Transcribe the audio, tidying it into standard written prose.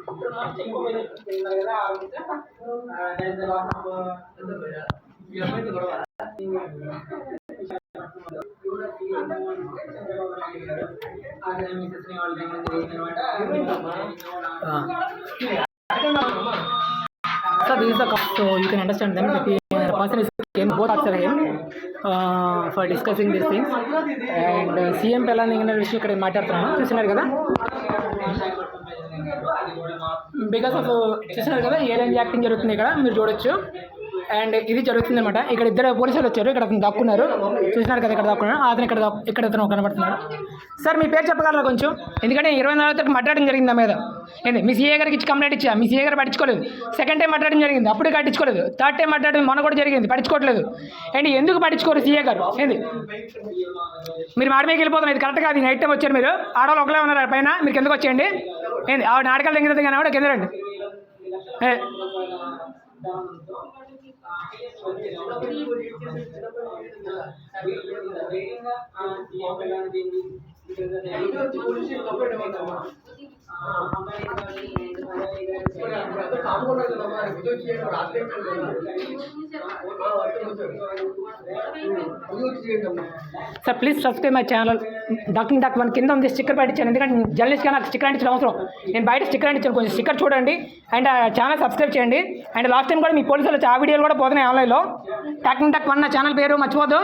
So this is the cost, so you can understand them. The person is came both are him for discussing these things. And CM Pelani విషయం ఇక్కడ మాట్లాడుతున్నాను, చూస్తున్నారు కదా. Because of చూస్తున్నారు కదా ఏ range acting జరుగుతుంది ఇక్కడ మీరు చూడొచ్చు. అండ్ ఇది జరుగుతుంది అనమాట. ఇక్కడ ఇద్దరు పోలీసులు వచ్చారు, ఇక్కడ అతను దక్కున్నారు, చూసినారు కదా ఇక్కడ దక్కున్నారు. అతను ఇక్కడ అతను కనబడుతున్నాడు. సార్ మీ పేరు చెప్పగలరా కొంచెం, ఎందుకంటే 24 తారీఖు మాట్లాడడం జరిగింది నా మీద. ఏంటి మీ సీఏ గారికి ఇచ్చి కంప్లైంట్ ఇచ్చా, మీ సీఏ గారు పట్టించుకోలేదు. సెకండ్ టైం మాట్లాడడం జరిగింది, అప్పుడు పట్టించుకోలేదు. థర్డ్ టైం మాట్లాడడం మొన్న కూడా జరిగింది, పట్టించుకోవట్లేదు. ఏంటి ఎందుకు పట్టించుకోరు సీఏ గారు? ఏంది మీరు మాడమేకి వెళ్ళిపోతాం, ఇది కరెక్ట్ కాదు. నైట్ టైం వచ్చారు మీరు, ఆడవాళ్ళు ఒకలే ఉన్నారు పైన, మీరు కిందకు వచ్చేయండి. ఏంది ఆవిడ నాటకాలు దగ్గర కానీ ఆవిడ కింద రండి. Sir please subscribe my channel docking dock one. కింద ఉంది స్టిక్కర్ పెట్టించాను, ఎందుకంటే జర్నలిస్ట్గా నాకు స్టిక్కర్ అంటించిన అవసరం. నేను బయట స్టిక్కర్ అంటించాను, కొంచెం స్టిక్కర్ చూడండి అండ్ ఛానల్ సబ్స్క్రైబ్ చేయండి. అండ్ లాస్ట్ టైం కూడా మీ పోలీసులు వచ్చి ఆ వీడియోలు కూడా పోతున్నాయి ఆన్లైన్లో. డాకింగ్ డాక్ వన్ నా ఛానల్ పేరు మర్చిపోదు.